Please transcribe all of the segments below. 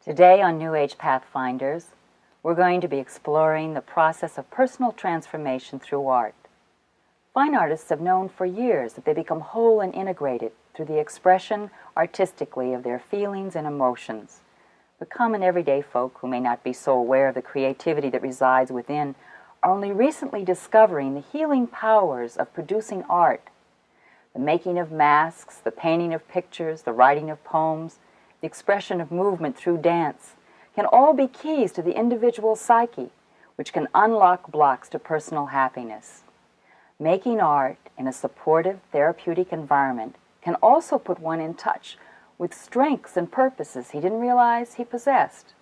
Today on New Age Pathfinders, we're going to be exploring the process of personal transformation through art. Fine artists have known for years that they become whole and integrated through the expression artistically of their feelings and emotions. But common everyday folk who may not be so aware of the creativity that resides within are only recently discovering the healing powers of producing art. The making of masks, the painting of pictures, the writing of poems, the expression of movement through dance can all be keys to the individual psyche, which can unlock blocks to personal happiness. Making art in a supportive, therapeutic environment can also put one in touch with strengths and purposes he didn't realize he possessed.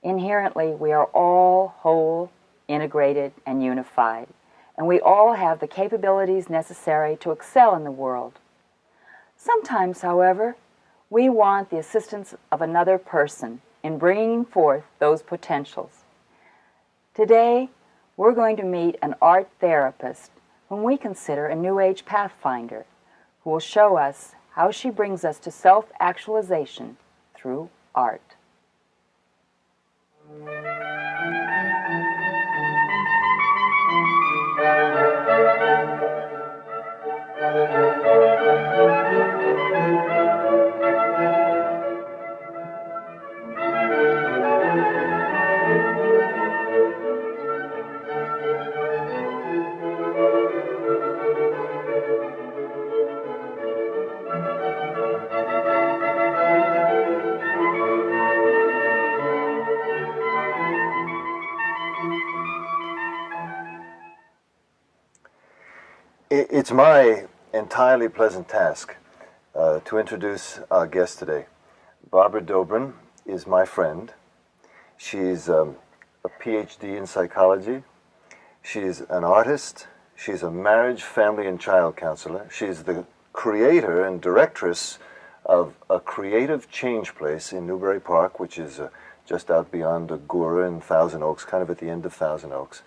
Inherently, we are all whole, integrated, and unified, and we all have the capabilities necessary to excel in the world. Sometimes, however, we want the assistance of another person in bringing forth those potentials. Today, we're going to meet an art therapist whom we consider a New Age Pathfinder, who will show us how she brings us to self-actualization through art. It's my entirely pleasant task to introduce our guest today. Barbara Dobrin is my friend. She's a PhD in psychology. She's an artist. She's a marriage, family, and child counselor. She's the creator and directress of a creative change place in Newbury Park, which is just out beyond Agoura and Thousand Oaks, kind of at the end of Thousand Oaks.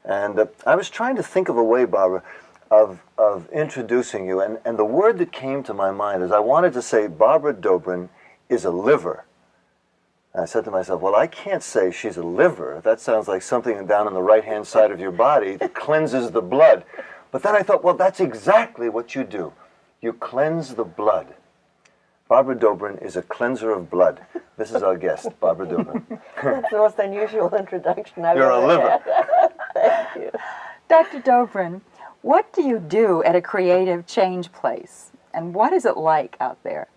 And I was trying to think of a way, Barbara, of introducing you, and the word that came to my mind is I wanted to say Barbara Dobrin is a liver. And I said to myself, well, I can't say she's a liver. That sounds like something down on the right-hand side of your body that cleanses the blood. But then I thought, well, that's exactly what you do. You cleanse the blood. Barbara Dobrin is a cleanser of blood. This is our guest, Barbara Dobrin. That's the most unusual introduction I've You're ever a liver. had. Thank you. Dr. Dobrin, what do you do at a creative change place, and what is it like out there?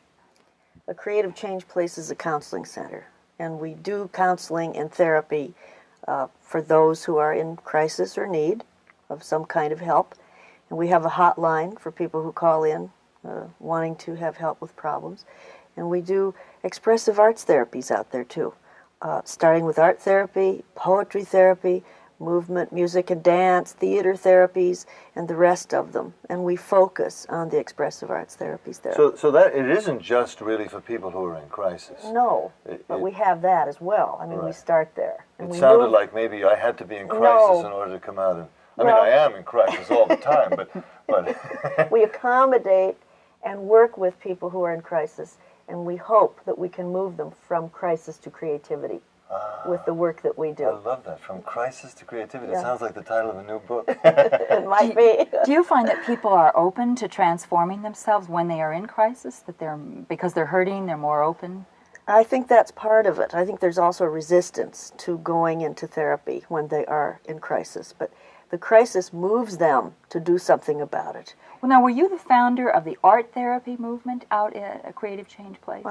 A creative change place is a counseling center, and we do counseling and therapy for those who are in crisis or need of some kind of help. And we have a hotline for people who call in wanting to have help with problems. And we do expressive arts therapies out there too, starting with art therapy, poetry therapy, movement, music and dance, theater therapies, and the rest of them. And we focus on the expressive arts therapies there. So that it isn't just really for people who are in crisis. No, but we have that as well. I mean, Right. we start there. And It we sounded move- like maybe I had to be in crisis No. in order to come out. And I Well- mean, I am in crisis all the time, but we accommodate and work with people who are in crisis, and we hope that we can move them from crisis to creativity with the work that we I do. love that. From crisis to creativity. Yeah. It sounds like the title of a new book. It might be. Do you find that people are open to transforming themselves when they are in crisis, that because they're hurting, they're more open? I think that's part of it. I think there's also resistance to going into therapy when they are in crisis, but the crisis moves them to do something about it. Well, now, were you the founder of the art therapy movement out at a creative change place?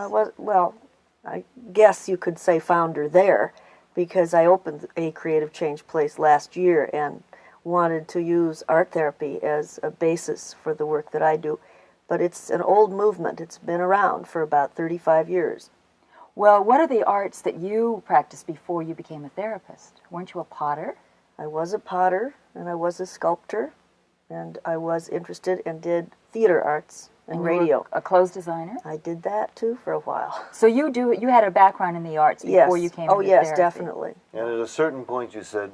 I guess you could say founder there, because I opened a creative change place last year and wanted to use art therapy as a basis for the work that I do. But it's an old movement. It's been around for about 35 years. Well, what are the arts that you practiced before you became a therapist? Weren't you a potter? I was a potter, and I was a sculptor, and I was interested and did theater arts and you were radio. a clothes designer? I did that too for a while. So you had a background in the arts before you came Oh, into yes, therapy? definitely. And at a certain point you said,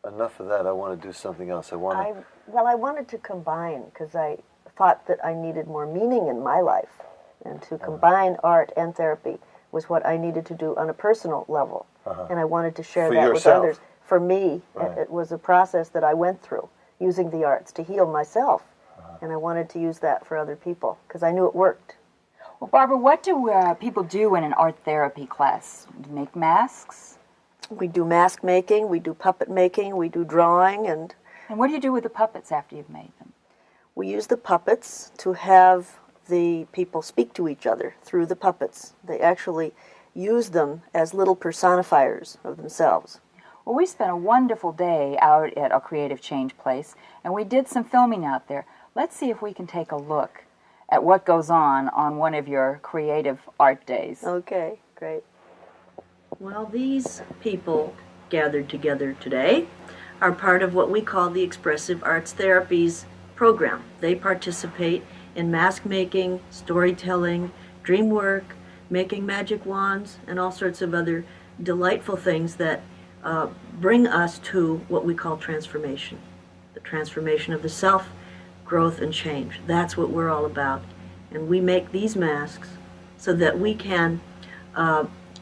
enough of that, I want to do something else. I wanted to combine, because I thought that I needed more meaning in my life, and to combine art and therapy was what I needed to do on a personal level. And I wanted to share For that yourself. with others. For me, Right. it was a process that I went through, using the arts to heal myself. And I wanted to use that for other people, because I knew it worked. Well, Barbara, what do people do in an art therapy class? Make masks? We do mask making, we do puppet making, we do drawing, and what do you do with the puppets after you've made them? we use the puppets to have the people speak to each other through the puppets. They actually use them as little personifiers of themselves. Well, we spent a wonderful day out at our Creative Change place, and we did some filming out there. Let's see if we can take a look at what goes on one of your creative art days. Okay, great. Well, these people gathered together today are part of what we call the Expressive Arts Therapies program. They participate in mask making, storytelling, dream work, making magic wands, and all sorts of other delightful things that bring us to what we call transformation. The transformation of the self, growth, and change. That's what we're all about. And we make these masks so that we can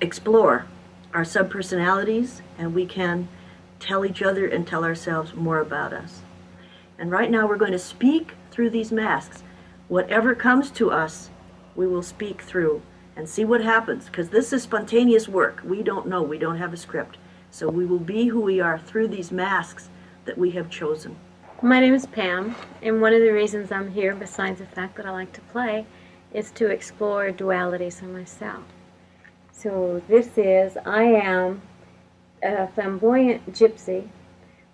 explore our subpersonalities, and we can tell each other and tell ourselves more about us. And right now we're going to speak through these masks. Whatever comes to us, we will speak through and see what happens, because this is spontaneous work. We don't know. We don't have a script. So we will be who we are through these masks that we have chosen. My name is Pam, and one of the reasons I'm here, besides the fact that I like to play, is to explore dualities in myself. So I am a flamboyant gypsy,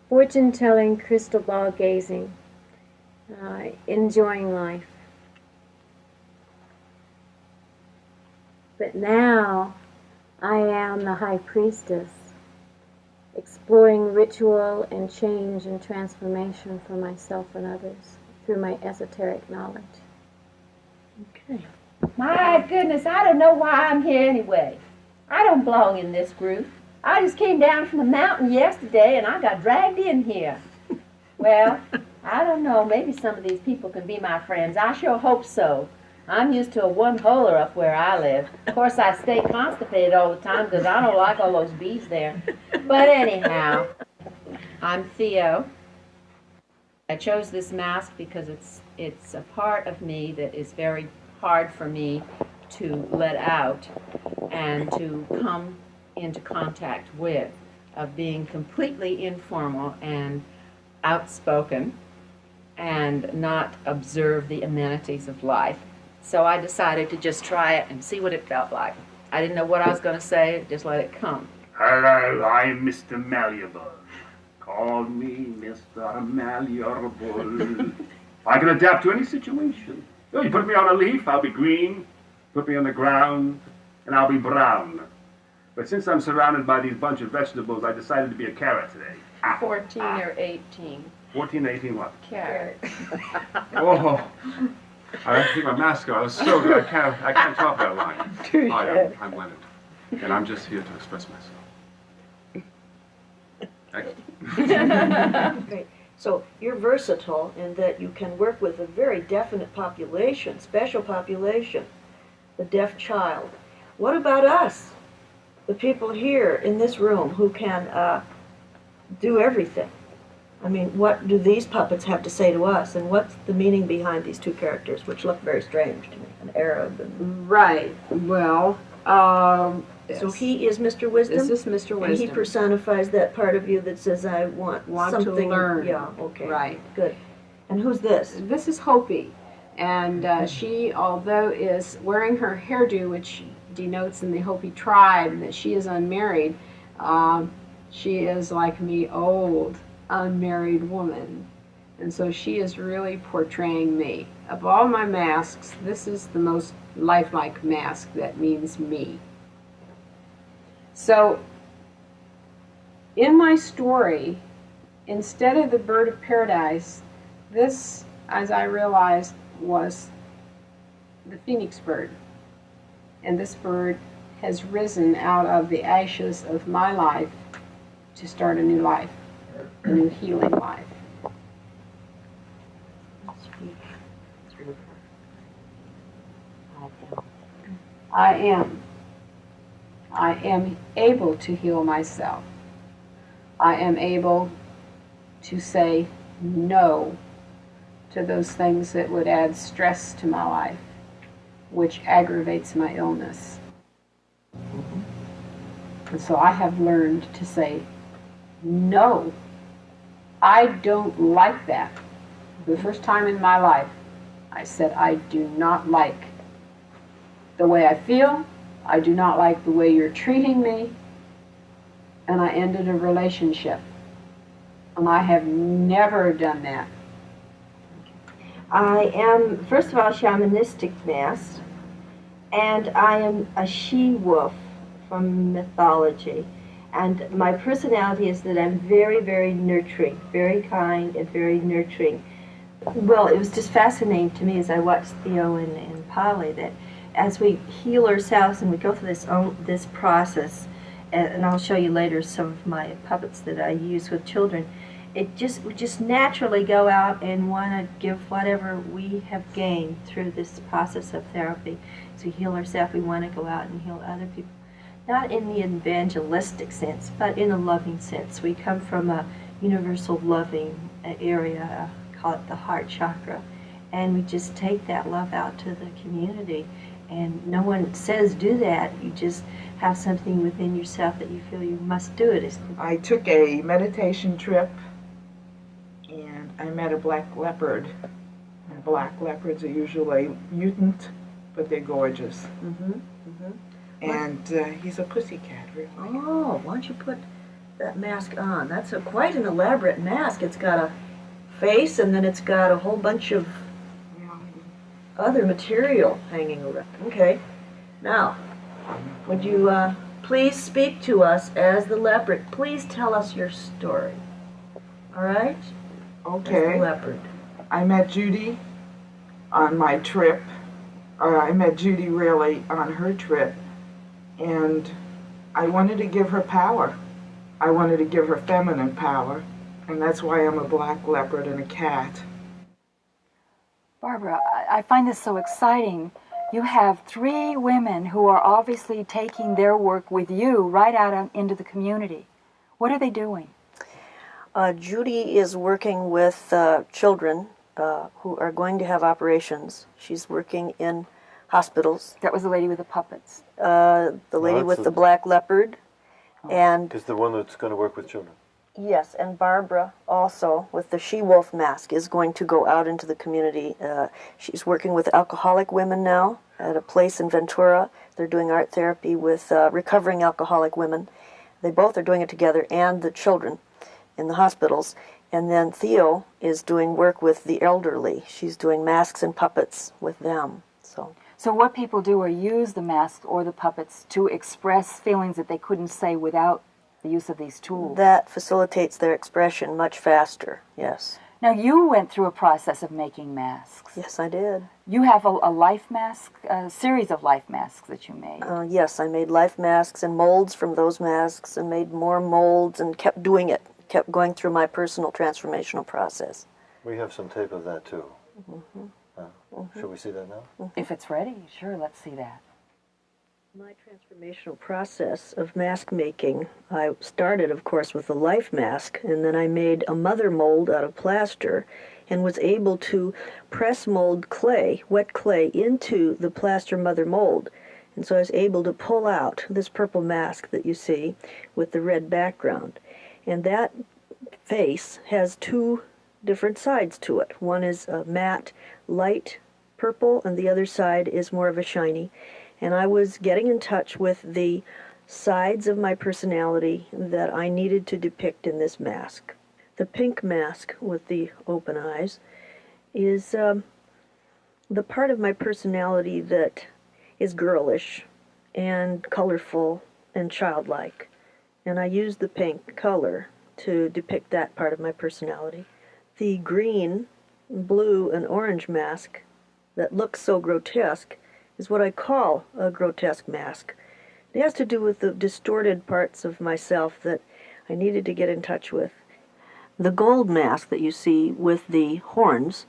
fortune-telling, crystal ball gazing, enjoying life. But now I am the high priestess, exploring ritual and change and transformation for myself and others through my esoteric knowledge. Okay. My goodness, I don't know why I'm here anyway. I don't belong in this group. I just came down from the mountain yesterday and I got dragged in here. Well, I don't know, maybe some of these people can be my friends. I sure hope so. I'm used to a one-holer up where I live. Of course, I stay constipated all the time because I don't like all those bees there. But anyhow, I'm Theo. I chose this mask because it's a part of me that is very hard for me to let out and to come into contact with, of being completely informal and outspoken and not observe the amenities of life. So I decided to just try it and see what it felt like. I didn't know what I was going to say, just let it come. Hello, I'm Mr. Malleable. Call me Mr. Malleable. I can adapt to any situation. You put me on a leaf, I'll be green. Put me on the ground, and I'll be brown. But since I'm surrounded by these bunch of vegetables, I decided to be a carrot today. 14 or 18. 14, 18 what? Carrot. Oh, I have to take my mask off. It was so good. I can't talk that line. Hi, I'm Leonard, and I'm just here to express myself. Excellent. Great. So you're versatile in that you can work with a very definite population, special population, the deaf child. What about us, the people here in this room who can do everything? I mean, what do these puppets have to say to us, and what's the meaning behind these two characters, which look very strange to me, an Arab and... Right. Well, So he is Mr. Wisdom? This is Mr. Wisdom. And he personifies that part of you that says, I want something... to learn. Yeah, okay. Right. Good. And who's this? This is Hopi, and she, although is wearing her hairdo, which denotes in the Hopi tribe that she is unmarried, she is like me, old, unmarried woman. And so she is really portraying me. Of all my masks, this is the most lifelike mask that means me. So, in my story, instead of the bird of paradise, this, as I realized, was the phoenix bird. And this bird has risen out of the ashes of my life to start a new life, a new healing life. I am. I am able to heal myself. I am able to say no to those things that would add stress to my life, which aggravates my illness. And so I have learned to say no. I don't like that. For the first time in my life, I said I do not like the way I feel. I do not like the way you're treating me. And I ended a relationship. And I have never done that. I am, first of all, shamanistic mask, and I am a she-wolf from mythology. And my personality is that I'm very, very nurturing, very kind and very nurturing. Well, it was just fascinating to me as I watched Theo and Polly that as we heal ourselves and we go through this process, and I'll show you later some of my puppets that I use with children, we just naturally go out and want to give whatever we have gained through this process of therapy. As we heal ourselves, we want to go out and heal other people. Not in the evangelistic sense, but in a loving sense. We come from a universal loving area, call it the heart chakra, and we just take that love out to the community. And no one says do that. You just have something within yourself that you feel you must do it. I took a meditation trip, and I met a black leopard. And black leopards are usually mutant, but they're gorgeous. And he's a pussycat, really. Oh, why don't you put that mask on? That's quite an elaborate mask. It's got a face, and then it's got a whole bunch of other material hanging around. Okay. Now, would you please speak to us as the leopard? Please tell us your story. All right? Okay. As the leopard. I met Judy on my trip. I met Judy really on her trip. And I wanted to give her power. I wanted to give her feminine power. And that's why I'm a black leopard and a cat. Barbara, I find this so exciting. You have 3 women who are obviously taking their work with you right out into the community. What are they doing? Judy is working with children who are going to have operations. She's working in hospitals. That was the lady with the puppets. The lady with the black leopard. And Is the one that's going to work with children. yes, and Barbara also with the she-wolf mask is going to go out into the community. She's working with alcoholic women now at a place in Ventura. They're doing art therapy with recovering alcoholic women. They both are doing it together, and the children in the hospitals. And then Theo is doing work with the elderly. She's doing masks and puppets with them. So what people do are use the masks or the puppets to express feelings that they couldn't say without the use of these tools. That facilitates their expression much faster, yes. Now, you went through a process of making masks. Yes, I did. You have a life mask, a series of life masks that you made. Yes, I made life masks and molds from those masks and made more molds and kept doing it, kept going through my personal transformational process. We have some tape of that, too. Should we see that now? If it's ready, sure, let's see that. My transformational process of mask making, I started, of course, with a life mask, and then I made a mother mold out of plaster and was able to press mold clay, wet clay, into the plaster mother mold. And so I was able to pull out this purple mask that you see with the red background. And that face has 2 different sides to it. One is a matte, light purple, and the other side is more of a shiny. And I was getting in touch with the sides of my personality that I needed to depict in this mask. The pink mask with the open eyes is the part of my personality that is girlish and colorful and childlike. And I used the pink color to depict that part of my personality. The green, blue, and orange mask that looks so grotesque is what I call a grotesque mask. It has to do with the distorted parts of myself that I needed to get in touch with. The gold mask that you see with the horns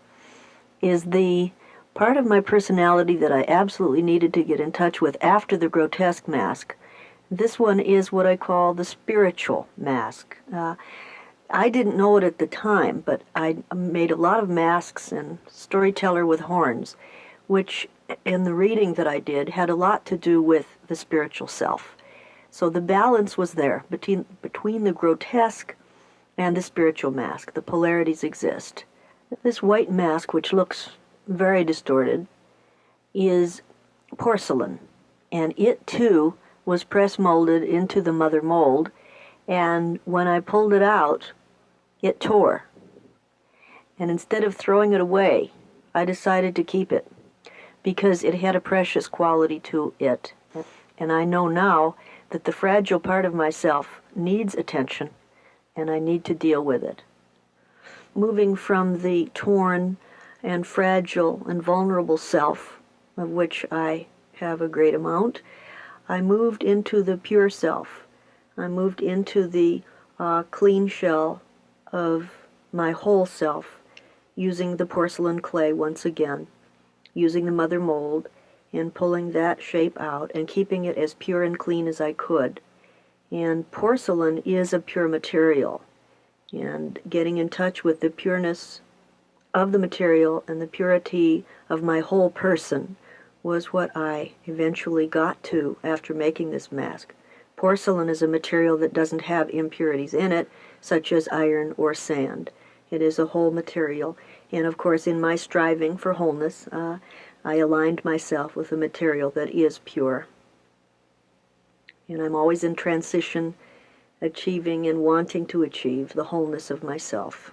is the part of my personality that I absolutely needed to get in touch with after the grotesque mask. This one is what I call the spiritual mask. I didn't know it at the time, but I made a lot of masks and storyteller with horns, which in the reading that I did had a lot to do with the spiritual self. So the balance was there between the grotesque and the spiritual mask. The polarities exist. This white mask, which looks very distorted, is porcelain, and it too was press molded into the mother mold, and when I pulled it out, it tore. And instead of throwing it away, I decided to keep it because it had a precious quality to it. And I know now that the fragile part of myself needs attention, and I need to deal with it. Moving from the torn and fragile and vulnerable self, of which I have a great amount, I moved into the pure self. I moved into the clean shell of my whole self, using the porcelain clay once again, using the mother mold, and pulling that shape out and keeping it as pure and clean as I could. And porcelain is a pure material, and getting in touch with the pureness of the material and the purity of my whole person was what I eventually got to after making this mask. Porcelain is a material that doesn't have impurities in it, such as iron or sand. It is a whole material, and of course in my striving for wholeness, I aligned myself with a material that is pure. And I'm always in transition, achieving and wanting to achieve the wholeness of myself.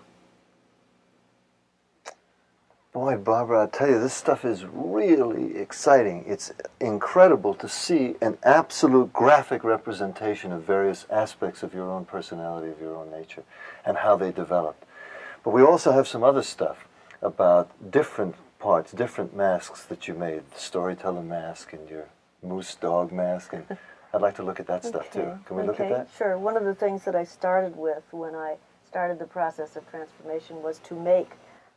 Boy, Barbara, I tell you, this stuff is really exciting. It's incredible to see an absolute graphic representation of various aspects of your own personality, of your own nature, and how they developed. But we also have some other stuff about different parts, different masks that you made, the storyteller mask and your moose dog mask, and I'd like to look at that stuff too. Can we look at that? Sure. One of the things that I started with when I started the process of transformation was to make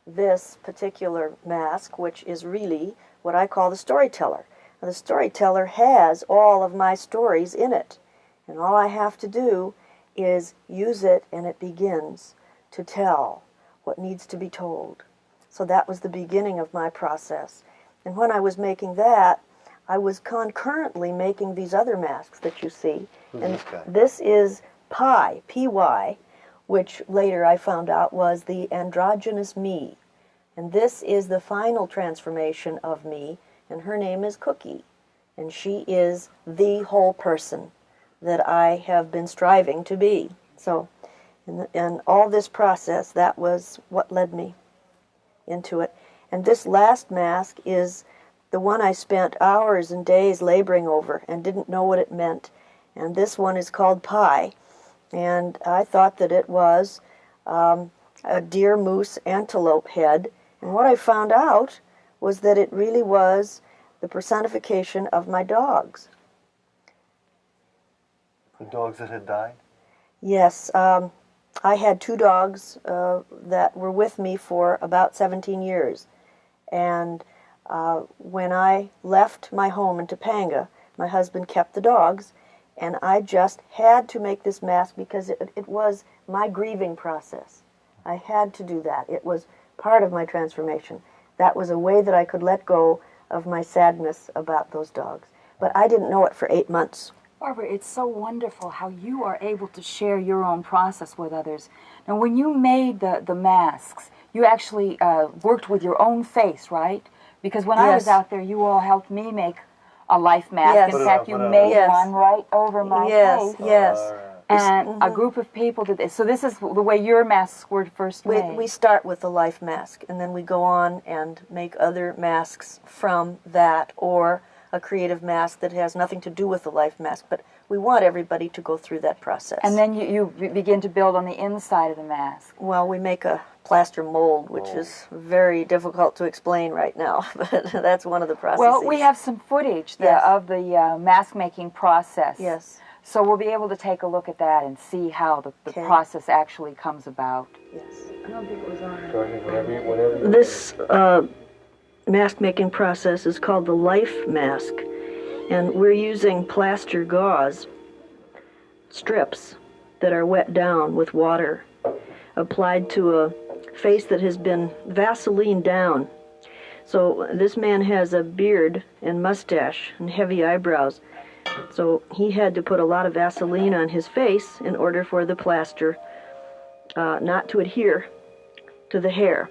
this particular mask, which is really what I call the storyteller. Now, the storyteller has all of my stories in it, and all I have to do is use it, and it begins to tell what needs to be told. So that was the beginning of my process. And when I was making that, I was concurrently making these other masks that you see. Who's and this guy? This is Pi, P-Y, which later I found out was the androgynous me. And this is the final transformation of me, and her name is Cookie. And she is the whole person that I have been striving to be. So, in all this process, that was what led me into it. And this last mask is the one I spent hours and days laboring over and didn't know what it meant. And this one is called Pi. And I thought that it was a deer moose antelope head. And what I found out was that it really was the personification of my dogs. The dogs that had died? Yes. I had two dogs that were with me for about 17 years. And when I left my home in Topanga, my husband kept the dogs, and I just had to make this mask because it was my grieving process. I had to do that. It was part of my transformation. That was a way that I could let go of my sadness about those dogs. But I didn't know it for 8 months. Barbara, it's so wonderful how you are able to share your own process with others. Now, when you made the masks, you actually worked with your own face, right? Because when I was out there, you all helped me make a life mask. Yes. In fact, you made one right over my face. Yes. And a group of people did this. So this is the way your masks were first made. We start with the life mask, and then we go on and make other masks from that, or a creative mask that has nothing to do with the life mask, but we want everybody to go through that process. And then you begin to build on the inside of the mask. Well, we make a plaster mold, which is very difficult to explain right now, but that's one of the processes. Well, we have some footage of the mask-making process. Yes. So we'll be able to take a look at that and see how the process actually comes about. Yes. I don't think it was on. Whenever This mask-making process is called the life mask, and we're using plaster gauze strips that are wet down with water, applied to a face that has been Vaseline down. So this man has a beard and mustache and heavy eyebrows. So he had to put a lot of Vaseline on his face in order for the plaster not to adhere to the hair.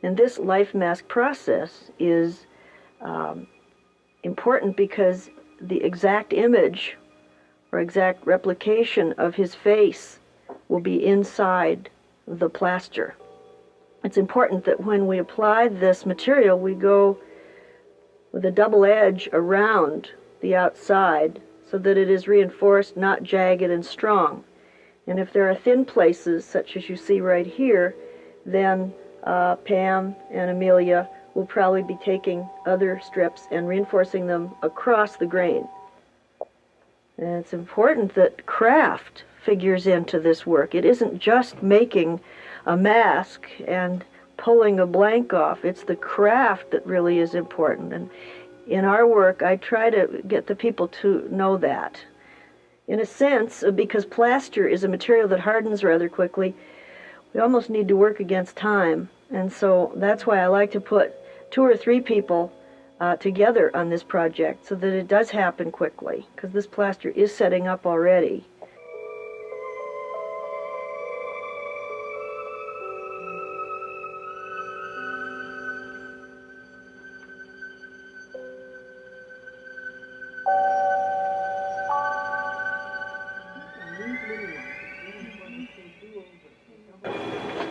And this life mask process is important because the exact image or exact replication of his face will be inside the plaster. It's important that when we apply this material, we go with a double edge around the outside so that it is reinforced, not jagged and strong. And if there are thin places, such as you see right here, then Pam and Amelia will probably be taking other strips and reinforcing them across the grain. And it's important that craft figures into this work. It isn't just making a mask and pulling a blank off. It's the craft that really is important. And in our work, I try to get the people to know that. In a sense, because plaster is a material that hardens rather quickly, we almost need to work against time. And so that's why I like to put 2 or 3 people together on this project so that it does happen quickly, because this plaster is setting up already.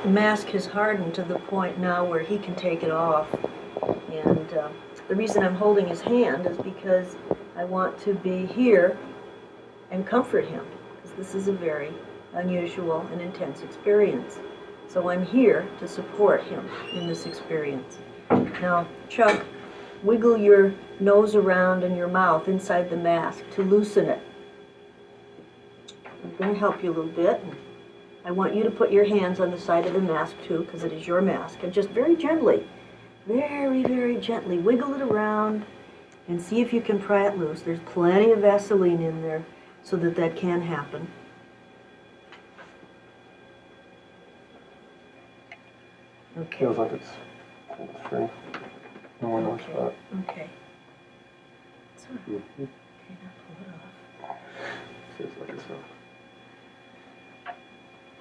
The mask has hardened to the point now where he can take it off. And the reason I'm holding his hand is because I want to be here and comfort him, because this is a very unusual and intense experience. So I'm here to support him in this experience. Now, Chuck, wiggle your nose around and your mouth inside the mask to loosen it. I'm going to help you a little bit. I want you to put your hands on the side of the mask too, because it is your mask, and just very gently, very, very gently wiggle it around and see if you can pry it loose. There's plenty of Vaseline in there so that that can happen. Okay. Feels like it's free. No one knows about it. Okay. It's all right. Okay, now pull it off. Feels like it's off.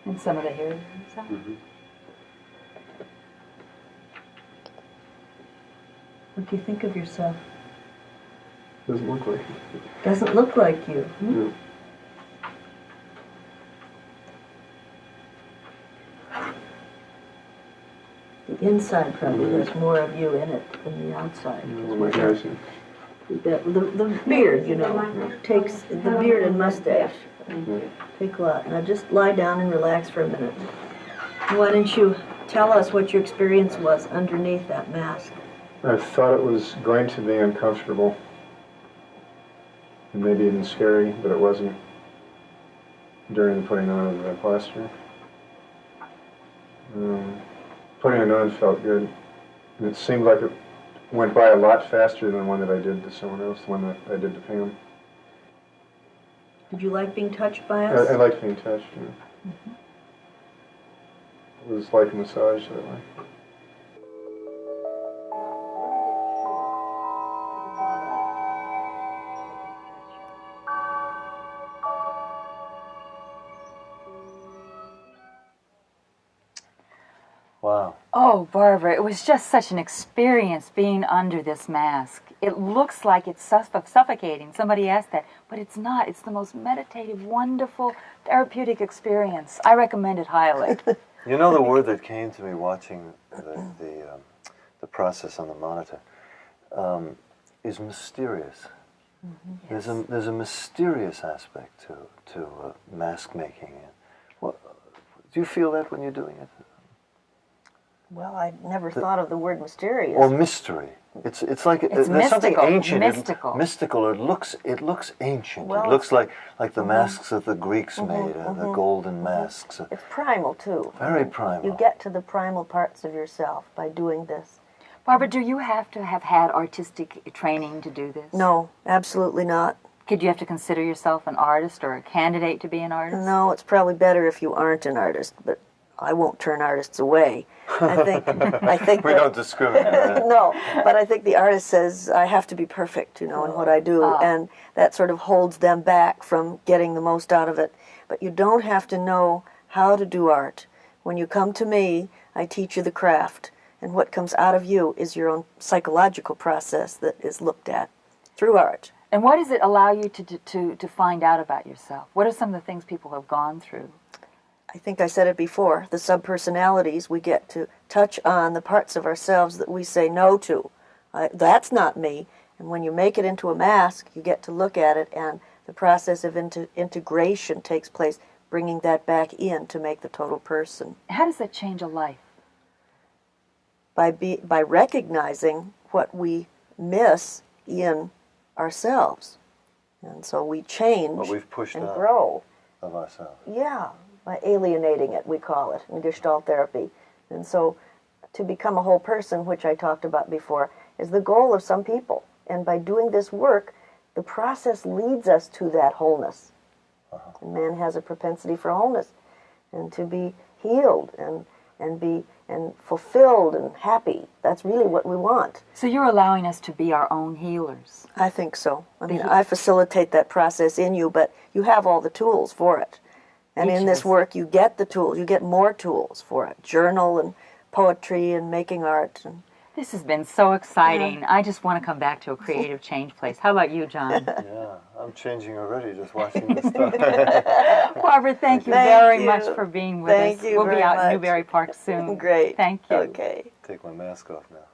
And some of the hair is out. What do you think of yourself? Doesn't look like it. Doesn't look like you. Hmm? Yeah. The inside probably has more of you in it than the outside. The beard, you know, takes the beard and mustache. Take a lot. Now just lie down and relax for a minute. Why don't you tell us what your experience was underneath that mask? I thought it was going to be uncomfortable and maybe even scary, but it wasn't during the putting on of the plaster. Putting it on felt good. And it seemed like it went by a lot faster than the one that I did to someone else, the one that I did to Pam. Did you like being touched by us? I liked being touched, yeah. It was like a massage that way. Wow. Oh, Barbara, it was just such an experience being under this mask. It looks like it's suffocating. Somebody asked that, but it's not. It's the most meditative, wonderful, therapeutic experience. I recommend it highly. You know, the word that came to me watching the process on the monitor is mysterious. Yes. There's a mysterious aspect to mask making. Do you feel that when you're doing it? Well, I never thought of the word mysterious. Or mystery. It's like it's there's mystical, something ancient. Mystical. Mystical. It looks ancient. Well, it looks like the masks that the Greeks made, the golden masks. It's primal too. Very primal. You get to the primal parts of yourself by doing this. Barbara, do you have to have had artistic training to do this? No, absolutely not. Could you have to consider yourself an artist or a candidate to be an artist? No, it's probably better if you aren't an artist, but I won't turn artists away. I think we don't discriminate. No, but I think the artist says, I have to be perfect, in what I do, and that sort of holds them back from getting the most out of it. But you don't have to know how to do art. When you come to me, I teach you the craft, and what comes out of you is your own psychological process that is looked at through art. And what does it allow you to find out about yourself? What are some of the things people have gone through? I think I said it before, the subpersonalities, we get to touch on the parts of ourselves that we say no to. That's not me. And when you make it into a mask, you get to look at it, and the process of integration takes place, bringing that back in to make the total person. How does that change a life? By recognizing what we miss in ourselves. And so we change what we've pushed and out grow. Of ourselves. Yeah. By alienating it, we call it, in Gestalt therapy. And so to become a whole person, which I talked about before, is the goal of some people. And by doing this work, the process leads us to that wholeness. And man has a propensity for wholeness, and to be healed and fulfilled and happy. That's really what we want. So you're allowing us to be our own healers. I think so. I mean, I facilitate that process in you, but you have all the tools for it. And in this work, you get the tools. You get more tools for it. Journal and poetry and making art. And this has been so exciting. I just want to come back to a creative change place. How about you, Jon? Yeah, I'm changing already just watching this stuff. Barbara, thank you very much for being with us. Thank you We'll be out much. in Newbury Park soon. Great. Thank you. Okay. Take my mask off now.